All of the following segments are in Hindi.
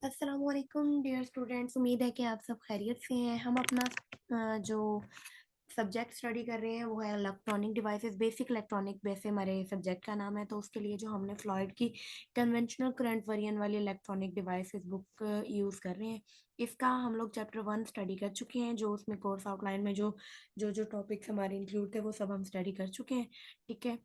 अस्सलाम वालेकुम डियर स्टूडेंट्स। उम्मीद है कि आप सब खैरियत से हैं। हम अपना जो सब्जेक्ट स्टडी कर रहे हैं वो है इलेक्ट्रॉनिक डिवाइसेस, बेसिक इलेक्ट्रॉनिक। वैसे हमारे सब्जेक्ट का नाम है, तो उसके लिए जो हमने फ्लॉयड की कन्वेंशनल करंट वेरिएंट वाली इलेक्ट्रॉनिक डिवाइसेस बुक यूज़ कर रहे हैं। इसका हम लोग चैप्टर 1 स्टडी कर चुके हैं। जो उसमें कोर्स आउटलाइन में जो जो जो टॉपिक्स हमारे इंक्लूड थे वो सब हम स्टडी कर चुके हैं। ठीक है,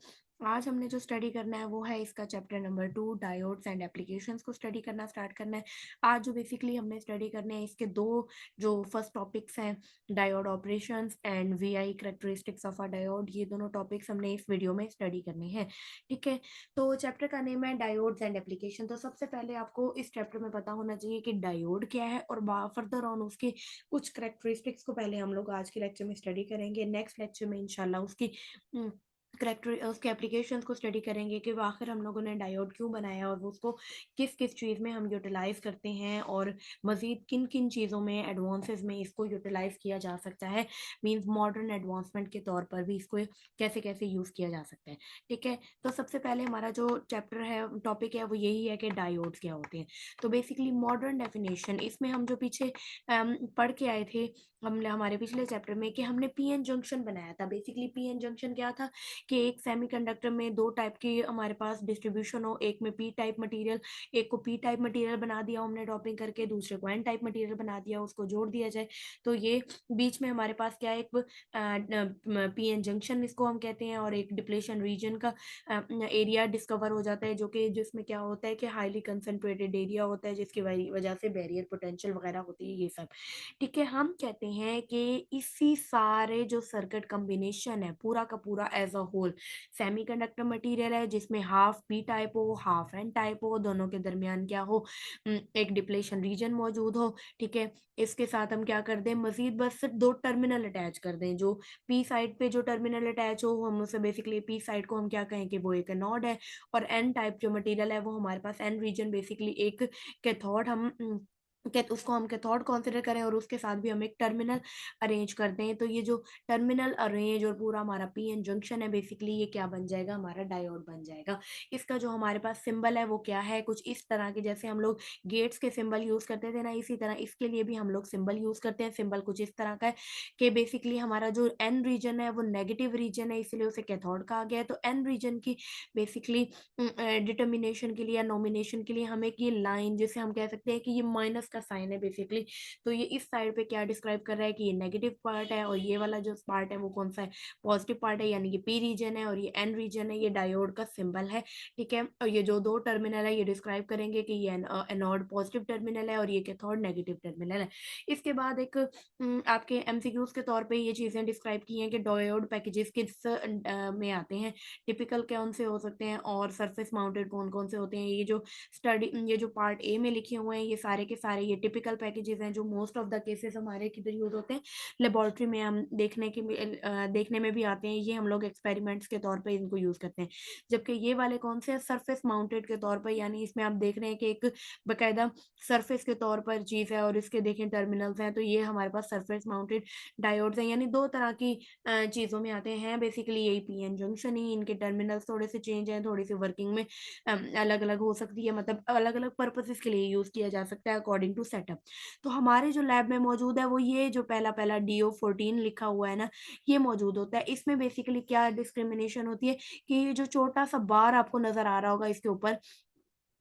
आज हमने जो स्टडी करना है वो है इसका chapter number 2, diodes and applications को स्टडी करना स्टार्ट करना है। आज जो बेसिकली हमने स्टडी करने हैं इसके दो जो फर्स्ट टॉपिक्स हैं, diode operations and VI characteristics of a diode. ये दोनों टॉपिक्स हमने इस वीडियो में स्टडी करने हैं। ठीक है, तो चैप्टर का नेम है डायोड्स एंड एप्लीकेशन। तो सबसे पहले आपको इस चैप्टर में पता होना चाहिए कि डायोड क्या है, और फर्दर ऑन उसके कुछ करैक्टरिस्टिक्स को पहले हम लोग आज के लेक्चर में स्टडी करेंगे। नेक्स्ट लेक्चर में इंशाल्लाह उसकी करेक्टर उसके एप्लीकेशंस को स्टडी करेंगे कि वो आखिर हम लोगों ने डायोड क्यों बनाया और वो उसको किस किस चीज़ में हम यूटिलाइज करते हैं, और मज़ीद किन किन चीज़ों में एडवांसेस में इसको यूटिलाइज किया जा सकता है। मींस मॉडर्न एडवांसमेंट के तौर पर भी इसको कैसे कैसे यूज़ किया जा सकता है। ठीक है, तो सबसे पहले हमारा जो चैप्टर है, टॉपिक है, वो यही है कि डायोड्स क्या होते हैं। तो बेसिकली मॉडर्न डेफिनेशन इसमें हम जो पीछे पढ़ के आए थे, हमने हमारे पिछले चैप्टर में, कि हमने पीएन जंक्शन बनाया था। बेसिकली पीएन जंक्शन क्या था कि एक सेमीकंडक्टर में दो टाइप की हमारे पास डिस्ट्रीब्यूशन हो, एक में पी टाइप मटेरियल, एक को पी टाइप मटेरियल बना दिया हमने डॉपिंग करके, दूसरे को एन टाइप मटेरियल बना दिया, उसको जोड़ दिया जाए। तो ये बीच में हमारे पास क्या है, एक पीएन जंक्शन इसको हम कहते हैं, और एक डिप्लेशन रीजन का एरिया डिस्कवर हो जाता है, जो कि जिसमें क्या होता है कि हाईली कंसंट्रेटेड एरिया होता है, जिसकी वजह से बैरियर पोटेंशियल वगैरह होती है, ये सब। ठीक है, हम कहते हैं कि इसी सारे जो सर्किट कॉम्बिनेशन है पूरा का पूरा as a whole semiconductor material है, जिसमें हाफ पी टाइप हो हाफ एन टाइप हो, दोनों के दरमियान क्या हो, एक डिप्लेशन रीजन मौजूद हो। ठीक है, इसके साथ हम क्या कर दें, मजीद बस सिर्फ दो टर्मिनल अटैच कर दें। जो पी साइड पे जो टर्मिनल अटैच हो, हम उसे बेसिकली पी साइड को हम क्या कहें कि वो एक एनोड है, और एन टाइप जो मटेरियल है वो हमारे पास एन रीजन बेसिकली एक कैथोड हम उसको हम कैथोड कंसीडर करें, और उसके साथ भी हम एक टर्मिनल अरेंज करते हैं। तो ये जो टर्मिनल अरेंज और पूरा हमारा पीएन जंक्शन है, बेसिकली ये क्या बन जाएगा, हमारा डायोड बन जाएगा। इसका जो हमारे पास सिंबल है वो क्या है, कुछ इस तरह के, जैसे हम लोग गेट्स के सिंबल यूज करते थे ना, इसी तरह इसके लिए भी हम लोग सिंबल यूज करते हैं। सिंबल कुछ इस तरह का है कि बेसिकली हमारा जो एन रीजन है वो नेगेटिव रीजन है, इसलिए उसे कैथोड कहा गया है। तो एन रीजन की बेसिकली डिटर्मिनेशन के लिए या नॉमिनेशन के लिए हम एक ये लाइन, जिसे हम कह सकते हैं कि ये माइनस का साइन है बेसिकली। तो ये इस साइड पे क्या डिस्क्राइब कर रहा है कि ये नेगेटिव पार्ट है, और ये वाला जो पार्ट है वो कौन सा है, पॉजिटिव पार्ट है, यानी कि पी रीजन है, और ये एन रीजन है, ये डायोड का सिंबल है। ठीक है, और ये जो दो टर्मिनल है ये डिस्क्राइब करेंगे कि ये एनोड पॉजिटिव टर्मिनल है और ये कैथोड नेगेटिव टर्मिनल है। इसके बाद एक आपके एमसीक्यूज के तौर पे ये चीजें डिस्क्राइब की हैं कि डायोड पैकेजेस किस में आते हैं, टिपिकल कौन से हो सकते हैं, और सरफेस माउंटेड कौन कौन से होते हैं। ये जो पार्ट ए में लिखे हुए हैं, ये सारे के सारे ये टिपिकल पैकेजेस हैं, जो मोस्ट ऑफ द केसेस हमारे किधर यूज होते हैं, लेबोरेटरी में हम देखने में भी आते हैं। ये हम लोग एक्सपेरिमेंट्स के तौर पे इनको यूज करते हैं। जबकि ये वाले कौन से सरफेस माउंटेड के तौर पर, यानी इसमें आप देख रहे हैं कि एक बकायदा सरफेस के तौर पर चीज है, और इसके देखें टर्मिनल्स हैं, तो ये हमारे पास सरफेस माउंटेड डायोड्स हैं। यानी दो तरह की चीजों में आते हैं बेसिकली, यही पीएन जंक्शन ही, इनके टर्मिनल्स थोड़े से चेंज हैं, थोड़ी सी वर्किंग में अलग अलग हो सकती है, मतलब अलग अलग पर्पसेस के लिए यूज किया जा सकता है अकॉर्डिंग टू सेटअप। तो हमारे जो लैब में मौजूद है वो ये जो पहला पहला DO14 लिखा हुआ है ना, ये मौजूद होता है। इसमें बेसिकली क्या डिस्क्रिमिनेशन होती है कि ये जो छोटा सा बार आपको नजर आ रहा होगा इसके ऊपर,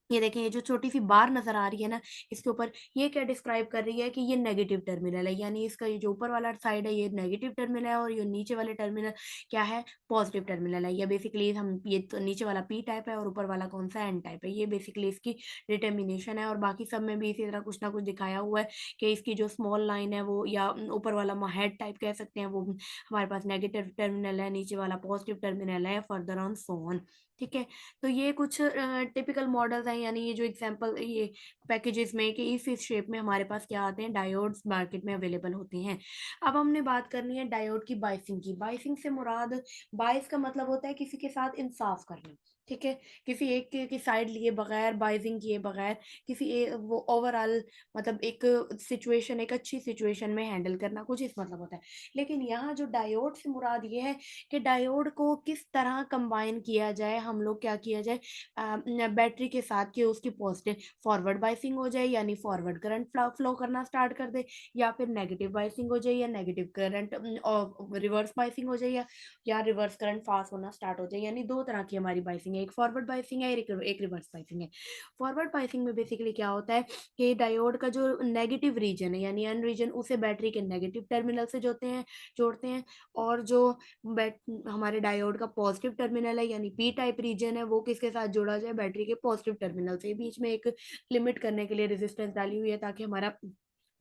ये देखें, ये जो छोटी सी बार नजर आ रही है ना इसके ऊपर, ये क्या डिस्क्राइब कर रही है कि ये नेगेटिव टर्मिनल है, यानी इसका ये जो ऊपर वाला साइड है ये नेगेटिव टर्मिनल है, और ये नीचे वाले टर्मिनल क्या है, पॉजिटिव टर्मिनल है। ये बेसिकली हम ये तो नीचे वाला पी टाइप है और ऊपर वाला कौन सा एन टाइप है, ये बेसिकली इसकी डिटर्मिनेशन है। और बाकी सब में भी इसी तरह कुछ ना कुछ दिखाया हुआ है कि इसकी जो स्मॉल लाइन है वो, या ऊपर वाला हेड टाइप कह सकते हैं, वो हमारे पास नेगेटिव टर्मिनल है, नीचे वाला पॉजिटिव टर्मिनल है, फर्दर ऑन सो ऑन। ठीक है, तो ये कुछ टिपिकल मॉडल्स हैं, यानी ये जो एग्जांपल ये पैकेजेस में कि इस शेप में हमारे पास क्या आते हैं, डायोड्स मार्केट में अवेलेबल होते हैं। अब हमने बात करनी है डायोड की बाइसिंग की। बाइसिंग से मुराद, बाइस का मतलब होता है किसी के साथ इंसाफ करना। ठीक है, किसी एक की साइड लिए बगैर, बाइजिंग किए बगैर, वो ओवरऑल मतलब एक सिचुएशन, एक अच्छी सिचुएशन में हैंडल करना, कुछ इस मतलब होता है। लेकिन यहाँ जो डायोड से मुराद ये है कि डायोड को किस तरह कंबाइन किया जाए, हम लोग क्या किया जाए बैटरी के साथ, कि उसकी पॉजिटिव फॉरवर्ड बाइसिंग हो जाए, यानी फॉरवर्ड करंट फ्लो करना स्टार्ट कर दे, या फिर नेगेटिव बाइसिंग हो जाए, या नेगेटिव करंट और रिवर्स बाइसिंग हो जाए, या रिवर्स करंट पास होना स्टार्ट हो जाए। यानी दो तरह की हमारी बाइसिंग है, एक फॉरवर्ड बाइसिंग है, एक रिवर्स बाइसिंग है। फॉरवर्ड बाइसिंग में बेसिकली क्या होता है कि डायोड का जो नेगेटिव रीजन है, यानी एन रीजन, उसे बैटरी के नेगेटिव टर्मिनल से जोड़ते हैं। और जो हमारे डायोड का पॉजिटिव टर्मिनल है, यानी पी टाइप रीजन है, वो किसके साथ जोड़ा जाए, बैटरी के पॉजिटिव टर्मिनल से। बीच में एक लिमिट करने के लिए रेजिस्टेंस डाली हुई है, ताकि हमारा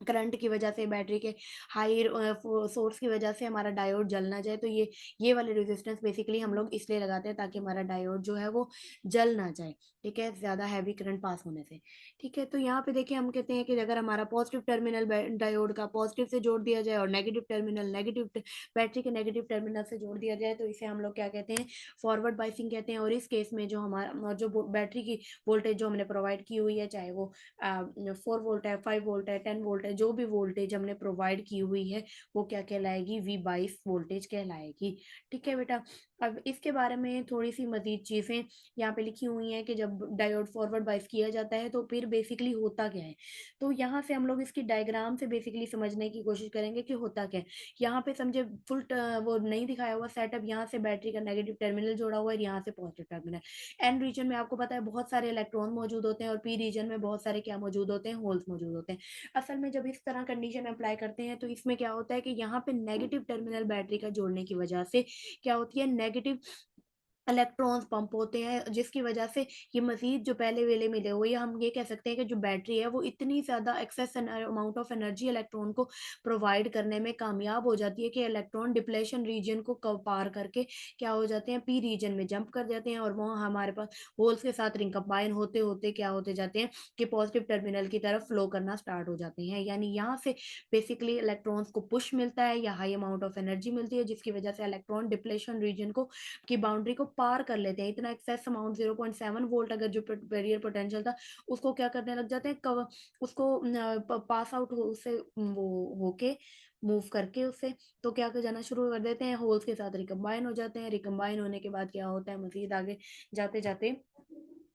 करंट की वजह से, बैटरी के हाई सोर्स की वजह से हमारा डायोड जल ना जाए। तो ये वाले रेजिस्टेंस बेसिकली हम लोग इसलिए लगाते हैं ताकि हमारा डायोड जो है वो जल ना जाए, ठीक है, ज्यादा हैवी करंट पास होने से। ठीक है, तो यहाँ पे देखिए हम कहते हैं कि अगर हमारा पॉजिटिव टर्मिनल डायोड का पॉजिटिव से जोड़ दिया जाए, और नेगेटिव टर्मिनल नेगेटिव बैटरी के नेगेटिव टर्मिनल से जोड़ दिया जाए, तो इसे हम लोग क्या कहते हैं, फॉरवर्ड बाइसिंग कहते हैं। और इस केस में जो हमारा जो बैटरी की वोल्टेज जो हमने प्रोवाइड की हुई है, चाहे वो 4 वोल्ट है, 5 वोल्ट है, 10 वोल्ट है, जो भी वोल्टेज हमने प्रोवाइड की हुई है, वो क्या कहलाएगी, V22 वोल्टेज कहलाएगी। ठीक है बेटा, अब इसके बारे में थोड़ी सी मजीद चीजें यहाँ पे लिखी हुई हैं कि जब डायोड फॉरवर्ड बाइस किया जाता है तो फिर बेसिकली होता क्या है। तो यहाँ से हम लोग इसकी डायग्राम से बेसिकली समझने की कोशिश करेंगे कि होता क्या है। यहाँ पे समझे फुल वो नहीं दिखाया हुआ सेटअप, यहाँ से बैटरी का नेगेटिव टर्मिनल जोड़ा हुआ है, यहाँ से पॉजिटिव टर्मिनल। एन रीजन में आपको पता है बहुत सारे इलेक्ट्रॉन मौजूद होते हैं, और पी रीजन में बहुत सारे क्या मौजूद होते हैं, होल्स मौजूद होते हैं। असल में जब इस तरह कंडीशन अप्लाई करते हैं, तो इसमें क्या होता है कि यहाँ पे नेगेटिव टर्मिनल बैटरी का जोड़ने की वजह से क्या होती है, नेगेटिव इलेक्ट्रॉन्स पंप होते हैं, जिसकी वजह से ये मजीद जो पहले वेले मिले हुए, या हम ये कह सकते हैं कि जो बैटरी है वो इतनी ज़्यादा excess amount of energy electron को प्रोवाइड करने में कामयाब हो जाती है कि इलेक्ट्रॉन डिप्लेशन रीजन को पार करके क्या हो जाते हैं, पी रीजन में जंप कर जाते हैं, और वहाँ हमारे पास होल्स के साथ रिंग कंबाइन होते होते क्या होते जाते हैं कि पॉजिटिव टर्मिनल की तरफ फ्लो करना स्टार्ट हो जाते हैं। यानी यहाँ से बेसिकली इलेक्ट्रॉन्स को पुश मिलता है, या हाई अमाउंट ऑफ एनर्जी मिलती है, जिसकी वजह से इलेक्ट्रॉन डिप्लेशन रीजन को की बाउंड्री को पार कर लेते हैं। इतना एक्सेस अमाउंट 0.7 वोल्ट अगर जो बैरियर पोटेंशियल था, उसको क्या करने लग जाते हैं, उसको पास आउट हो उससे वो होके मूव करके उससे, तो क्या कर जाना शुरू कर देते हैं, होल्स के साथ रिकम्बाइन हो जाते हैं। रिकम्बाइन होने के बाद क्या होता है, मजीद आगे जाते जाते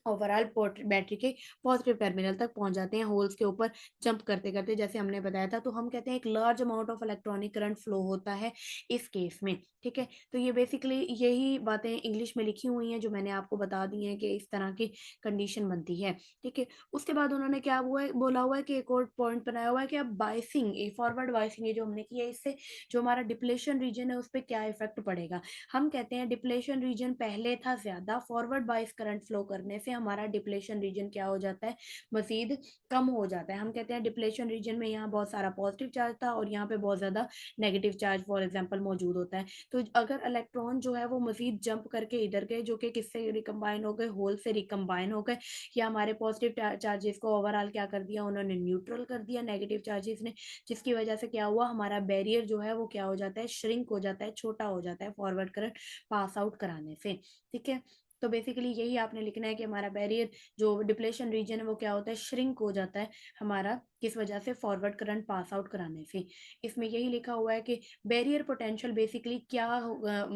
ओवरऑल बैटरी के पॉजिटिव टर्मिनल तक पहुंच जाते हैं, होल्स के ऊपर जंप करते करते, जैसे हमने बताया था। तो हम कहते हैं एक large amount of electronic current flow होता है इस केस में। ठीक है, तो ये बेसिकली यही बातें इंग्लिश में लिखी हुई हैं जो मैंने आपको बता दी हैं कि इस तरह की कंडीशन बनती है। ठीक है, उसके बाद उन्होंने क्या हुआ है, बोला हुआ है कि एक और पॉइंट बनाया हुआ है कि अब बाइसिंग, फॉरवर्ड बाइसिंग ये जो हमने की है, इससे जो हमारा डिप्लेशन रीजन है उस पर क्या इफेक्ट पड़ेगा। हम कहते हैं डिप्लेशन रीजन पहले था ज्यादा, फॉरवर्ड बाइस करंट फ्लो करने से हमारा डिप्लेशन रीजन क्या हो जाता है, मजीद कम हो जाता है। हम कहते हैं डिप्लेशन रीजन में यहाँ बहुत सारा पॉजिटिव चार्ज था, और यहाँ पे बहुत ज्यादा नेगेटिव चार्ज फॉर एग्जाम्पल मौजूद होता है। तो अगर इलेक्ट्रॉन जो है वो मजीद जंप करके इधर गए, जो कि किससे रिकम्बाइन हो गए, होल से रिकम्बाइन हो गए, या हमारे पॉजिटिव चार्जेस को ओवरऑल क्या कर दिया, उन्होंने न्यूट्रल कर दिया नेगेटिव चार्जेस ने, जिसकी वजह से क्या हुआ, हमारा बैरियर जो है वो क्या हो जाता है, श्रिंक हो जाता है, छोटा हो जाता है फॉरवर्ड करंट पास आउट कराने से। ठीक है, तो बेसिकली यही आपने लिखना है कि हमारा बैरियर जो डिप्लेशन रीजन है वो क्या होता है, श्रिंक हो जाता है हमारा, किस वजह से, फॉरवर्ड करंट पास आउट कराने से। इसमें यही लिखा हुआ है कि बैरियर पोटेंशियल बेसिकली क्या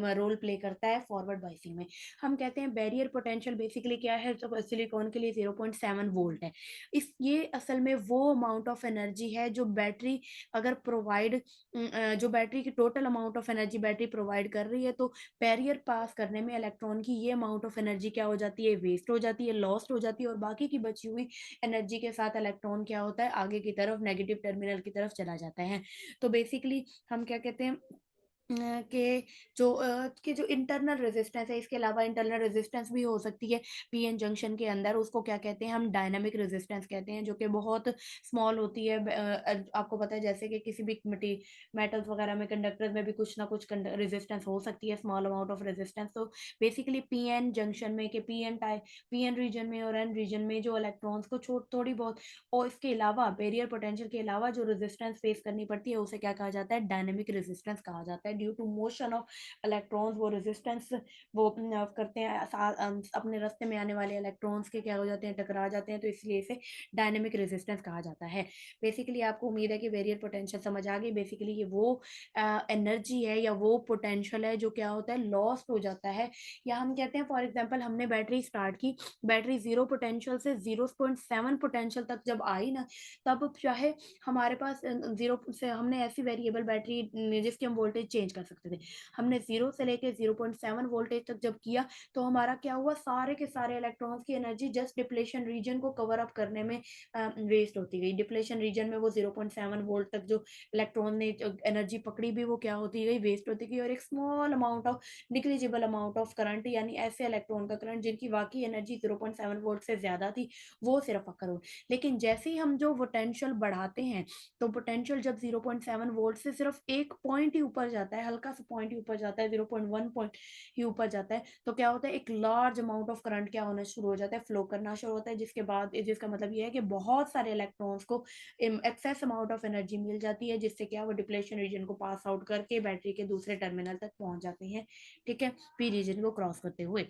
रोल प्ले करता है फॉरवर्ड बाइसिंग में। हम कहते हैं बैरियर पोटेंशियल बेसिकली क्या है, तो सिलिकॉन के लिए 0.7 वोल्ट है। इस ये असल में वो अमाउंट ऑफ एनर्जी है जो बैटरी अगर प्रोवाइड, जो बैटरी की total amount of energy battery provide कर रही है, तो बैरियर पास करने में इलेक्ट्रॉन की ये अमाउंट ऑफ एनर्जी क्या हो जाती है, वेस्ट हो जाती है, लॉस्ट हो जाती है, और बाकी की बची हुई एनर्जी के साथ इलेक्ट्रॉन क्या होता है, आगे की तरफ नेगेटिव टर्मिनल की तरफ चला जाता है। तो बेसिकली हम क्या कहते हैं के जो इंटरनल रेजिस्टेंस है, इसके अलावा इंटरनल रेजिस्टेंस भी हो सकती है पीएन जंक्शन के अंदर, उसको क्या कहते हैं, हम डायनामिक रेजिस्टेंस कहते हैं, जो कि बहुत स्मॉल होती है। आपको पता है जैसे कि किसी भी मेटल्स वगैरह में, कंडक्टर्स में भी कुछ ना कुछ रेजिस्टेंस हो सकती है, स्मॉल अमाउंट ऑफ रेजिस्टेंस। तो बेसिकली पीएन जंक्शन में, के पीएन रीजन में और एन रीजन में जो इलेक्ट्रॉन्स को थोड़ी बहुत, और इसके अलावा बैरियर पोटेंशियल के अलावा जो रेजिस्टेंस फेस करनी पड़ती है, उसे क्या कहा जाता है, डायनेमिक रेजिस्टेंस कहा जाता है। है due to motion of electrons, वो रेजिस्टेंस वो करते हैं अपने रास्ते में आने वाले इलेक्ट्रॉन्स के क्या हो जाते हैं, टकरा जाते हैं, तो इसलिए इसे डायनेमिक रेजिस्टेंस कहा जाता है। बेसिकली आपको उम्मीद है कि वेरियर पोटेंशियल समझ आ गई। बेसिकली ये वो एनर्जी है या वो पोटेंशियल है जो क्या होता है, लॉस्ट हो जाता है। या हम कहते हैं फॉर एग्जांपल हमने बैटरी स्टार्ट की, बैटरी 0 पोटेंशियल से 0.7 पोटेंशियल तक जब आई ना, तब चाहे हमारे पास 0 से हमने ऐसी वेरिएबल बैटरी जिसकी हम वोल्टेज चेंज कर सकते थे, हमने 0 से लेके 0.7 वोल्टेज तक जब किया, तो हमारा क्या हुआ, सारे के सारे इलेक्ट्रॉन्स की एनर्जी जस्ट डिप्लेशन रीजन को कवर अप करने में वेस्ट होती गई। डिप्लेशन रीजन में वो 0.7 वोल्ट तक जो इलेक्ट्रॉन ने एनर्जी पकड़ी भी वो क्या होती गई, वेस्ट होती गई, और एक small amount of negligible amount of current, यानी ऐसे इलेक्ट्रॉन का करंट जिनकी वाकई एनर्जी 0.7 वोल्ट से ज्यादा थी, वो सिर्फ अकर हो। लेकिन जैसे ही हम जो पोटेंशियल बढ़ाते हैं, तो पोटेंशियल जब 0.7 वोल्ट से सिर्फ एक पॉइंट ही ऊपर जाता है, हल्का सा पॉइंट ही ऊपर जाता है, 0.1 पॉइंट ही ऊपर जाता है, तो क्या होता है, एक लार्ज अमाउंट ऑफ करंट क्या होना शुरू हो जाता है, फ्लो करना शुरू होता है, जिसके बाद जिसका मतलब ये है कि बहुत सारे इलेक्ट्रॉन्स को एक्सेस अमाउंट ऑफ एनर्जी मिल जाती है, जिससे क्या वो डिप्लेशन रीजन को पास आउट करके बैटरी के दूसरे टर्मिनल तक पहुंच जाते हैं। ठीक है, पी रीजन को क्रॉस करते हुए।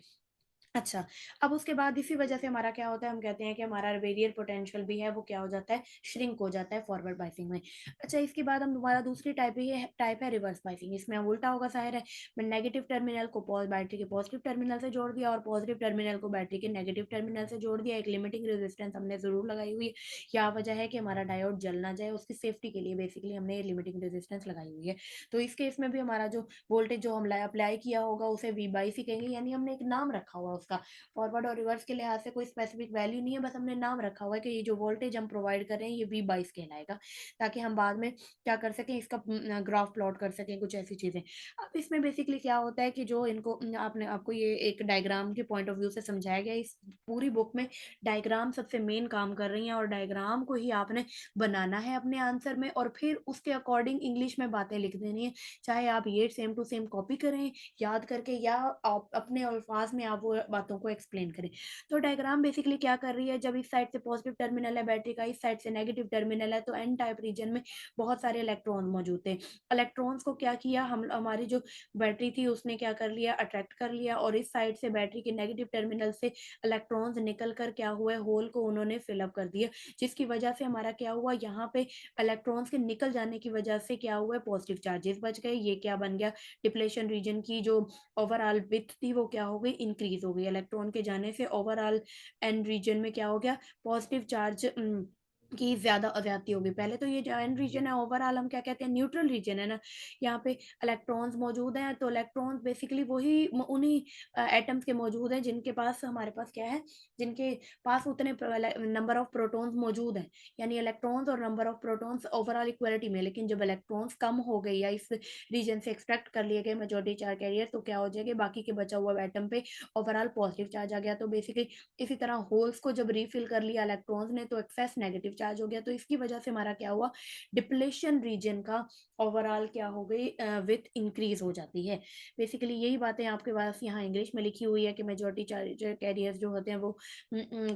अच्छा, अब उसके बाद इसी वजह से हमारा क्या होता है, हम कहते हैं कि हमारा वेरियर पोटेंशियल भी है वो क्या हो जाता है, श्रिंक हो जाता है फॉरवर्ड बाइसिंग में। अच्छा, इसके बाद हम दोबारा दूसरी टाइप है रिवर्स बाइसिंग। इसमें हम उल्टा होगा, ज़ाहिर है, मैं नेगेटिव टर्मिनल को बैटरी के पॉजिटिव टर्मिनल से जोड़ दिया, और पॉजिटिव टर्मिनल को बैटरी के नेगेटिव टर्मिनल से जोड़ दिया। एक लिमिटिंग रेजिस्टेंस हमने जरूर लगाई हुई है, क्या वजह है कि हमारा डायोड जल ना जाए, उसकी सेफ्टी के लिए बेसिकली हमने लिमिटिंग रेजिस्टेंस लगाई हुई है। तो इस केस में भी हमारा जो वोल्टेज जो हम अप्लाई किया होगा उसे वी बाई सी कहेंगे, यानी हमने एक नाम रखा हुआ उसका। फॉरवर्ड और रिवर्स के लिहाज से कोई स्पेसिफिक वैल्यू नहीं है, बस हमने नाम रखा हुआ है कि ये जो वोल्टेज हम प्रोवाइड कर रहे हैं ये वी बाईस कहलाएगा, ताकि हम बाद में क्या कर सकें, इसका ग्राफ प्लॉट कर सकें, कुछ ऐसी चीजें। अब इसमें बेसिकली क्या होता है कि जो इनको आपने आपको ये एक डायग्राम के पॉइंट ऑफ व्यू से समझाया गया, इस पूरी बुक में डायग्राम सबसे मेन काम कर रही है, और डायग्राम को ही आपने बनाना है अपने आंसर में, और फिर उसके अकॉर्डिंग इंग्लिश में बातें लिख देनी है। चाहे आप ये सेम टू सेम कॉपी करें याद करके, या आप अपने अल्फाज में आप वो बातों को एक्सप्लेन करें। तो डायग्राम बेसिकली क्या कर रही है, जब इस साइड से पॉजिटिव टर्मिनल है बैटरी का, इस साइड से नेगेटिव टर्मिनल है, तो एन टाइप रीजन में बहुत सारे इलेक्ट्रॉन मौजूद थे। इलेक्ट्रॉन्स को क्या किया, हम हमारी जो बैटरी थी उसने क्या कर लिया, अट्रैक्ट कर लिया, और इस साइड से बैटरी के नेगेटिव टर्मिनल से इलेक्ट्रॉन्स निकल कर क्या हुआ, होल को उन्होंने फिलअप कर दिया, जिसकी वजह से हमारा क्या हुआ, यहाँ पे इलेक्ट्रॉन्स के निकल जाने की वजह से क्या हुआ, पॉजिटिव चार्जेस बच गए। ये क्या बन गया, डिप्लेशन रीजन की जो ओवरऑल विड्थ थी वो क्या हो गई, इंक्रीज हो गई। इलेक्ट्रॉन के जाने से ओवरऑल एन रीजन में क्या हो गया, पॉजिटिव चार्ज की ज्यादा ज्यादती होगी। पहले तो ये जो एन रीजन है ओवरऑल हम क्या कहते हैं, न्यूट्रल रीजन है ना, यहाँ पे इलेक्ट्रॉन्स मौजूद हैं, तो इलेक्ट्रॉन्स बेसिकली वही उन्हीं एटम्स के मौजूद हैं जिनके पास हमारे पास क्या है, जिनके पास उतने नंबर ऑफ प्रोटॉन्स मौजूद हैं, यानी इलेक्ट्रॉन्स और number of protons overall equality में। लेकिन जब इलेक्ट्रॉन्स कम हो गई या इस रीजन से एक्सट्रैक्ट कर लिए गए मेजॉरिटी चार्ज कैरियर, तो क्या हो जाएगा, बाकी के बचा हुआ एटम पे ओवरऑल पॉजिटिव चार्ज आ गया। तो बेसिकली इसी तरह होल्स को जब रीफिल कर लिया इलेक्ट्रॉन्स ने, तो एक्सेस नेगेटिव चार्ज हो गया, तो इसकी वजह से हमारा क्या हुआ, डिप्लेशन रीजन का ओवरऑल क्या हो गई, विथ इंक्रीज हो जाती है। बेसिकली यही बातें आपके पास यहाँ इंग्लिश में लिखी हुई है कि मेजॉरिटी चार्ज कैरियर्स जो होते हैं वो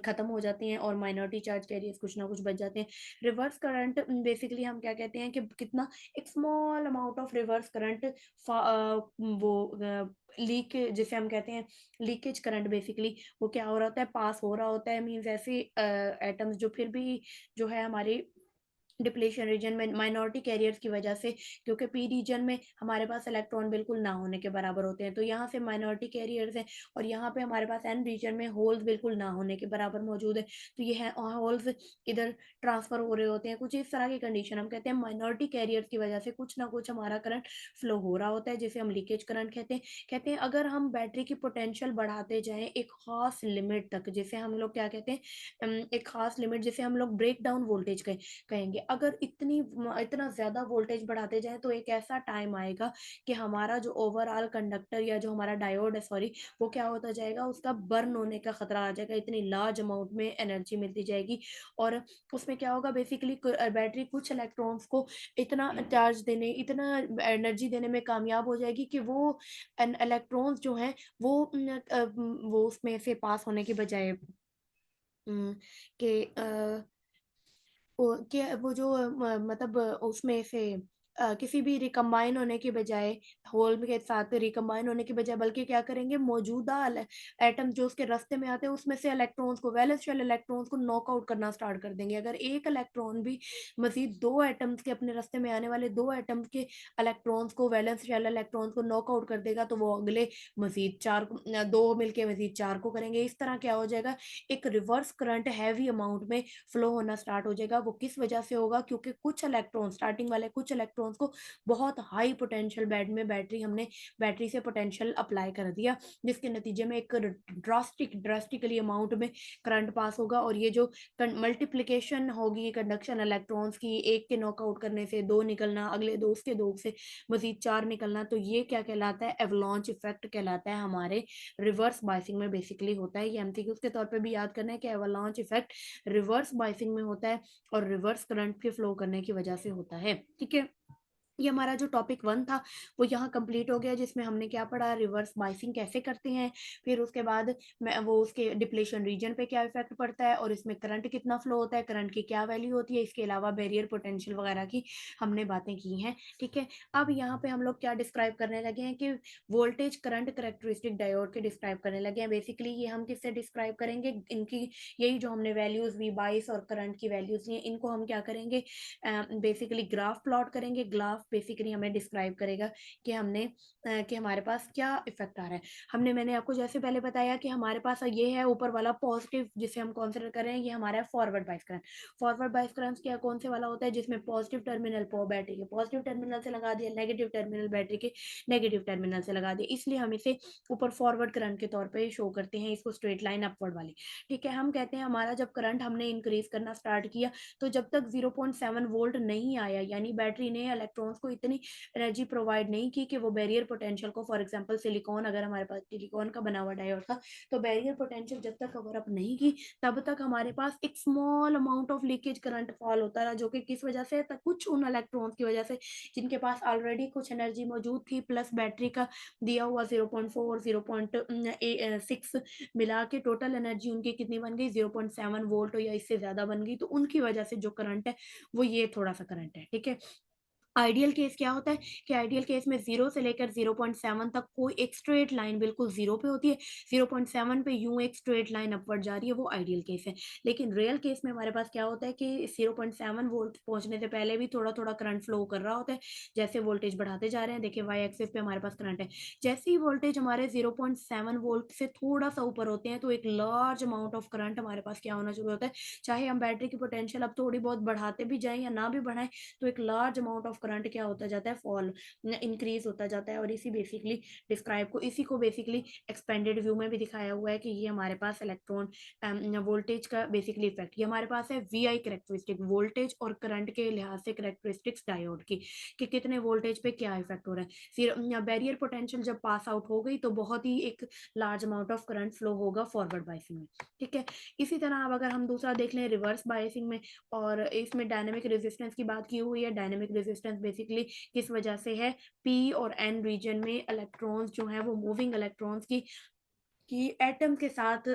खत्म हो जाती हैं, और माइनॉरिटी चार्ज कैरियर्स कुछ ना कुछ बच जाते हैं। रिवर्स करंट बेसिकली हम क्या कहते हैं कि कितना, एक small amount of reverse current वो लीक जिसे हम कहते हैं लीकेज करंट, बेसिकली वो क्या हो रहा होता है, पास हो रहा होता है। मीन्स ऐसे एटम्स जो फिर भी जो है हमारी डिप्लेशन रीजन में माइनॉरिटी कैरियर्स की वजह से, क्योंकि पी रीजन में हमारे पास इलेक्ट्रॉन बिल्कुल ना होने के बराबर होते हैं, तो यहाँ से माइनॉरिटी कैरियर्स हैं, और यहाँ पे हमारे पास एन रीजन में होल्स बिल्कुल ना होने के बराबर मौजूद है, तो ये है होल्स इधर ट्रांसफर हो रहे होते हैं। कुछ इस तरह की कंडीशन, हम कहते हैं माइनॉरिटी कैरियर्स की वजह से कुछ ना कुछ हमारा करंट फ्लो हो रहा होता है, जिसे हम लीकेज करंट कहते हैं। अगर हम बैटरी की पोटेंशियल बढ़ाते जाएं एक खास लिमिट तक, जिसे हम लोग क्या कहते हैं, एक खास लिमिट जिसे हम लोग ब्रेक डाउन वोल्टेज कहेंगे, अगर इतना ज्यादा वोल्टेज बढ़ाते जाए, तो एक ऐसा टाइम आएगा कि हमारा जो ओवरऑल कंडक्टर या जो हमारा डायोड है, सॉरी, वो क्या होता जाएगा, उसका बर्न होने का खतरा आ जाएगा, इतनी लार्ज अमाउंट में एनर्जी मिलती जाएगी। और उसमें क्या होगा, बेसिकली बैटरी कुछ इलेक्ट्रॉन्स को इतना चार्ज देने, इतना एनर्जी देने में कामयाब हो जाएगी कि वो इलेक्ट्रॉन्स जो हैं वो उसमें से पास होने के बजाय कि वो जो मतलब उसमें से किसी भी रिकम्बाइन होने की बजाय, होल के साथ रिकम्बाइन होने की बजाय, बल्कि क्या करेंगे, मौजूदा एटम जो उसके रास्ते में आते हैं उसमें से इलेक्ट्रॉन्स को, वैलेंस शेल इलेक्ट्रॉन्स को नॉकआउट करना स्टार्ट कर देंगे। अगर एक इलेक्ट्रॉन भी मजीद दो एटम्स के, अपने रास्ते में आने वाले दो एटम्स के इलेक्ट्रॉन्स को, वैलेंस शेल इलेक्ट्रॉन्स को नॉकआउट कर देगा, तो वो अगले मजीद चार दो मिलके मजीद चार को करेंगे। इस तरह क्या हो जाएगा, एक रिवर्स करंट हैवी अमाउंट में फ्लो होना स्टार्ट हो जाएगा। वो किस वजह से होगा, क्योंकि कुछ इलेक्ट्रॉन, स्टार्टिंग वाले कुछ इलेक्ट्रॉन्स को बहुत हाई पोटेंशियल बेड में बैटरी से पोटेंशियल अप्लाई कर दिया, जिसके नतीजे में एक ड्रास्टिकली अमाउंट में करंट पास होगा। और ये जो मल्टीप्लीकेशन होगी कंडक्शन इलेक्ट्रॉन्स की, एक के नॉकआउट करने से दो निकलना, अगले दो उसके दो से मजीद चार निकलना, तो ये क्या कहलाता है, एवलॉन्च इफेक्ट कहलाता है। हमारे रिवर्स बाइसिंग में बेसिकली होता है। ये एमसीक्यूज के तौर पे भी याद करना है कि एवलॉन्च इफेक्ट रिवर्स बाइसिंग में होता है और रिवर्स करंट के फ्लो करने की वजह से होता है। ठीक है, ये हमारा जो टॉपिक वन था वो यहाँ कंप्लीट हो गया, जिसमें हमने क्या पढ़ा, रिवर्स बाइसिंग कैसे करते हैं, फिर उसके बाद वो उसके डिप्लेशन रीजन पे क्या इफेक्ट पड़ता है, और इसमें करंट कितना फ्लो होता है, करंट की क्या वैल्यू होती है, इसके अलावा बैरियर पोटेंशियल वगैरह की हमने बातें की हैं। ठीक है, अब यहाँ पे हम लोग क्या डिस्क्राइब करने लगे हैं कि वोल्टेज करंट करेक्टरिस्टिक डायोड के डिस्क्राइब करने लगे हैं। बेसिकली ये हम किससे डिस्क्राइब करेंगे, इनकी यही जो हमने वैल्यूज वी बाइस और करंट की वैल्यूज ली, इनको हम क्या करेंगे, बेसिकली ग्राफ प्लॉट करेंगे। ग्राफ बेसिकली हमें डिस्क्राइब करेगा कि कि हमारे पास क्या इफेक्ट आ रहा है। मैंने आपको जैसे पहले बताया कि हमारे पास ये है ऊपर वाला पॉजिटिव, जिसे हम कंसिडर कर रहे हैं, ये हमारा फॉरवर्ड बाइस करंट। फॉरवर्ड बाइस करंट क्या, कौन से वाला होता है, जिसमें पॉजिटिव टर्मिनल बैटरी के पॉजिटिव टर्मिनल से लगा दिया, नेगेटिव टर्मिनल बैटरी के नेगेटिव टर्मिनल से लगा दिया, इसलिए हम इसे ऊपर फॉरवर्ड करंट के तौर पर शो करते हैं, इसको स्ट्रेट लाइन अपवर्ड वाली। ठीक है, हम कहते हैं हमारा जब करंट हमने इंक्रीज करना स्टार्ट किया, तो जब तक 0.7 वोल्ट नहीं आया, यानी बैटरी ने इलेक्ट्रॉन्स को इतनी एनर्जी प्रोवाइड नहीं की कि वो बैरियर पोटेंशियल को, फॉर एग्जांपल सिलिकॉन, अगर हमारे पास सिलिकॉन का बना हुआ डायोड था, तो बैरियर पोटेंशियल जब तक कवर अप नहीं की, तब तक हमारे पास एक small amount of leakage current fall होता रहा, जो कि किस वजह से, कुछ उन इलेक्ट्रॉन्स की वजह से जिनके पास ऑलरेडी कुछ एनर्जी मौजूद थी, प्लस बैटरी का दिया हुआ 0.4 0.6 मिला के टोटल एनर्जी उनकी कितनी बन गई, 0.7 वोल्ट या इससे ज्यादा बन गई। तो उनकी वजह से जो करंट है वो ये थोड़ा सा करंट है। ठीक है, आइडियल केस क्या होता है कि आइडियल केस में 0 से लेकर 0.7 तक कोई एक स्ट्रेट लाइन बिल्कुल 0 पे होती है, 0.7 पे यूं एक स्ट्रेट लाइन अपवर्ड जा रही है, वो आइडियल केस है। लेकिन रियल केस में हमारे पास क्या होता है कि 0.7 वोल्ट पहुंचने से पहले भी थोड़ा थोड़ा करंट फ्लो कर रहा होता है। जैसे वोल्टेज बढ़ाते जा रहे हैं, देखिए वाई एक्सिस पे हमारे पास करंट है, जैसे ही वोल्टेज हमारे 0.7 वोल्ट से थोड़ा सा ऊपर होते हैं, तो एक लार्ज अमाउंट ऑफ करंट हमारे पास क्या होना शुरू होता है। चाहे हम बैटरी की पोटेंशियल अब थोड़ी बहुत बढ़ाते भी जाएं या ना भी बढ़ाएं, तो एक लार्ज अमाउंट ऑफ करंट क्या होता जाता है, फॉल इंक्रीज होता जाता है। और इसी को बेसिकली एक्सपेंडेड व्यू में भी दिखाया हुआ है कि ये हमारे पास इलेक्ट्रॉन वोल्टेज का बेसिकली इफेक्ट, ये हमारे पास है वी आई करेक्टरिस्टिक, वोल्टेज और करंट के लिहाज से करेक्टरिस्टिक्स डायोड की, कि कितने वोल्टेज पे क्या इफेक्ट हो रहा है। फिर बैरियर पोटेंशियल जब पास आउट हो गई, तो बहुत ही एक large amount of current flow होगा फॉरवर्ड बाइसिंग में। ठीक है, इसी तरह अब अगर हम दूसरा देख लें रिवर्स बाइसिंग में, और इसमें डायनेमिक रेजिस्टेंस की बात की हुई है। डायनेमिक रेजिस्टेंस बेसिकली किस वजह से है, पी और एन रीजन में इलेक्ट्रॉन्स जो है वो मूविंग इलेक्ट्रॉन्स की एटम के साथ,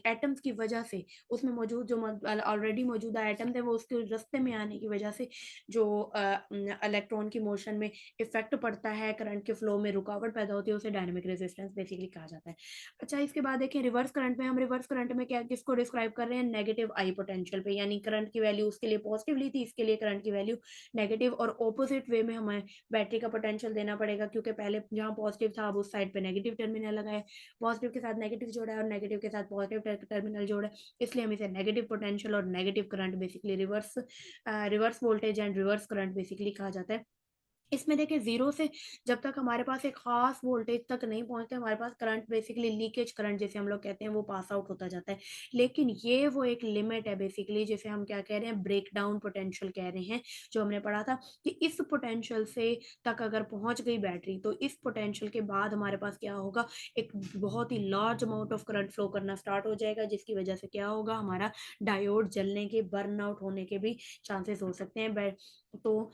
एटम्स की वजह से, उसमें मौजूद जो ऑलरेडी मौजूदा एटम थे वो उसके रास्ते में आने की वजह से जो इलेक्ट्रॉन की मोशन में इफेक्ट पड़ता है, करंट के फ्लो में रुकावट पैदा होती है, उसे डायनेमिक रेजिस्टेंस बेसिकली कहा जाता है। अच्छा, इसके बाद देखिए रिवर्स करंट में, हम रिवर्स करंट में क्या किसको डिस्क्राइब कर रहे हैं, नेगेटिव आई पोटेंशियल पे, यानी करंट की वैल्यू उसके लिए पॉजिटिव ली थी, इसके लिए करंट की वैल्यू नेगेटिव, और ऑपोजिट वे में हमें बैटरी का पोटेंशियल देना पड़ेगा, क्योंकि पहले जहाँ पॉजिटिव था अब उस साइड पे नेगेटिव टर्मिनल लगाए, पॉजिटिव के साथ नेगेटिव जोड़ा है और नेगेटिव के साथ पॉजिटिव टर्मिनल जोड़ा है, इसलिए हम इसे नेगेटिव पोटेंशियल और negative current basically reverse voltage and reverse current basically कहा जाता है। इसमें देखिए जीरो से जब तक हमारे पास एक खास वोल्टेज तक नहीं पहुंचते, हमारे पास करंट बेसिकली लीकेज करंट जैसे हम लोग कहते हैं वो पास आउट होता जाता है। लेकिन ये वो एक लिमिट है बेसिकली, जिसे हम क्या कह रहे हैं, ब्रेक डाउन पोटेंशियल कह रहे हैं, जो हमने पढ़ा था कि इस पोटेंशियल से तक अगर पहुंच गई बैटरी, तो इस पोटेंशियल के बाद हमारे पास क्या होगा, एक बहुत ही large amount of current flow करना स्टार्ट हो जाएगा, जिसकी वजह से क्या होगा, हमारा डायोड जलने के, बर्न आउट होने के भी चांसेस हो सकते हैं। तो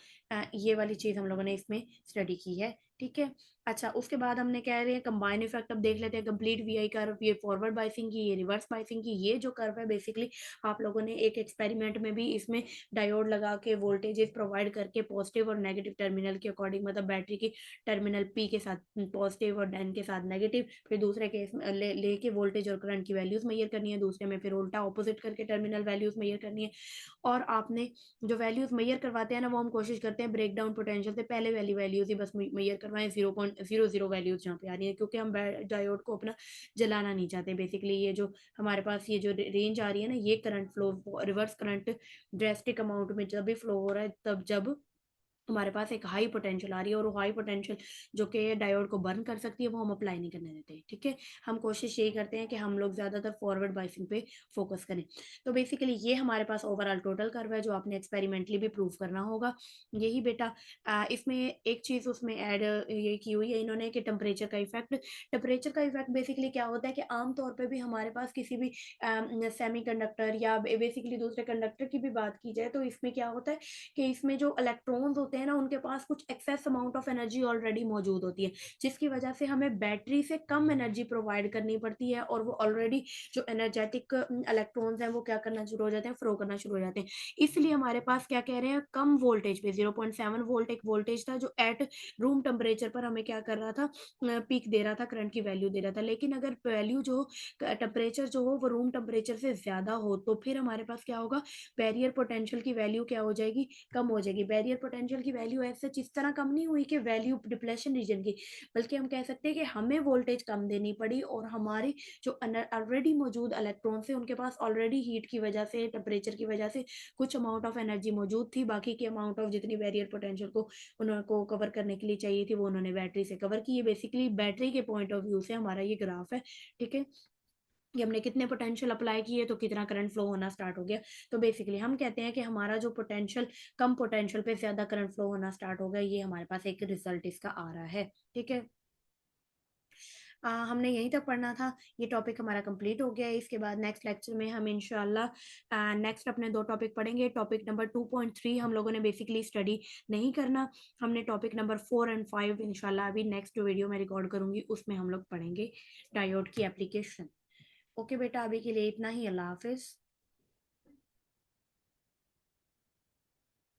ये वाली चीज हम लोगों ने इसमें स्टडी की है। ठीक है। अच्छा, उसके बाद हमने कह रहे हैं कंबाइन इफेक्ट, अब देख लेते हैं कंप्लीट वीआई कर्व, ये फॉरवर्ड बाइसिंग की, ये रिवर्स बाइसिंग की। ये जो कर्व है बेसिकली आप लोगों ने एक एक्सपेरिमेंट में भी इसमें डायोड लगा के वोल्टेजेस प्रोवाइड करके पॉजिटिव और नेगेटिव टर्मिनल के अकॉर्डिंग, मतलब बैटरी की टर्मिनल पी के साथ पॉजिटिव और एन के साथ नेगेटिव, फिर दूसरे केस में लेके वोल्टेज और करंट की वैल्यूज मेजर करनी है, दूसरे में फिर उल्टा ऑपोजिट करके टर्मिनल वैल्यूज मेजर करनी है। और आपने जो वैल्यूज मेजर करवाते हैं ना, वो हम कोशिश करते हैं ब्रेक डाउन पोटेंशियल से पहले वाली वैल्यूज ही बस मेजर करवाएं, 0.00 वैल्यूज जहाँ पे आ रही है, क्योंकि हम डायोड को अपना जलाना नहीं चाहते। बेसिकली ये जो हमारे पास ये जो रेंज आ रही है ना, ये current flow, reverse current drastic amount में जब भी फ्लो हो रहा है, तब जब हमारे पास एक हाई पोटेंशियल आ रही है, और वो हाई पोटेंशियल जो कि डायोड को बर्न कर सकती है, वो हम अप्लाई नहीं करने देते। ठीक है, हम कोशिश यही करते हैं कि हम लोग ज्यादातर फॉरवर्ड बाइसिंग पे फोकस करें। तो बेसिकली ये हमारे पास ओवरऑल टोटल कर्व है जो आपने एक्सपेरिमेंटली भी प्रूव करना होगा। यही बेटा इसमें एक चीज उसमें ऐड ये की हुई है इन्होंने कि टेम्परेचर का इफेक्ट। टेम्परेचर का इफेक्ट बेसिकली क्या होता है कि आमतौर पर भी हमारे पास किसी भी सेमी कंडक्टर या बेसिकली दूसरे कंडक्टर की भी बात की जाए, तो इसमें क्या होता है कि इसमें जो इलेक्ट्रॉन्स होते हैं ना, उनके पास कुछ excess amount of energy already मौजूद होती है, जिसकी वजह से हमें बैटरी से कम एनर्जी प्रोवाइड करनी पड़ती है, और वो ऑलरेडी जो एनर्जेटिक इलेक्ट्रॉन्स हैं वो क्या करना शुरू हो जाते हैं, फ्लो करना शुरू हो जाते हैं। इसलिए हमारे पास क्या कह रहे हैं, कम वोल्टेज पे 0.7 वोल्ट एक वोल्टेज था जो एट रूम टेम्परेचर पर हमें क्या कर रहा था, पीक दे रहा था, करंट की वैल्यू दे रहा था। लेकिन अगर वैल्यू जो टेम्परेचर जो हो वो रूम टेम्परेचर से ज्यादा हो, तो फिर हमारे पास क्या होगा, बैरियर पोटेंशियल की वैल्यू क्या हो जाएगी, कम हो जाएगी। बैरियर पोटेंशियल की वैल्यू ऐसे इस तरह कम नहीं हुई कि वैल्यू डिप्लेशन रीजन की, बल्कि हम कह सकते हैं कि हमें वोल्टेज कम देनी पड़ी, और हमारे जो ऑलरेडी मौजूद इलेक्ट्रॉन थे उनके पास ऑलरेडी हीट की वजह से, टेम्परेचर की वजह से कुछ अमाउंट ऑफ एनर्जी मौजूद थी, बाकी की अमाउंट ऑफ जितनी बैरियर पोटेंशियल को उनको कवर करने के लिए चाहिए थी वो उन्होंने बैटरी से कवर की। ये बेसिकली बैटरी के पॉइंट ऑफ व्यू से हमारा ये ग्राफ है। ठीक है, कि हमने कितने पोटेंशियल अप्लाई किए तो कितना करंट फ्लो होना स्टार्ट हो गया। तो बेसिकली हम कहते हैं कि हमारा जो पोटेंशियल, कम पोटेंशियल पे ज्यादा करंट फ्लो होना स्टार्ट हो गया, ये हमारे पास एक रिजल्ट इसका आ रहा है। ठीक है, हमने यहीं तक पढ़ना था। ये टॉपिक हमारा कंप्लीट हो गया है। इसके बाद नेक्स्ट लेक्चर में हम इंशाल्लाह नेक्स्ट अपने दो टॉपिक पढ़ेंगे। टॉपिक नंबर 2.3 हम लोगों ने बेसिकली स्टडी नहीं करना, हमने टॉपिक नंबर 4 और 5 इंशाल्लाह अभी नेक्स्ट वीडियो में रिकॉर्ड करूंगी, उसमें हम लोग पढ़ेंगे डायोड की एप्लीकेशन। ओके बेटा, अभी के लिए इतना ही। अल्लाह हाफिज।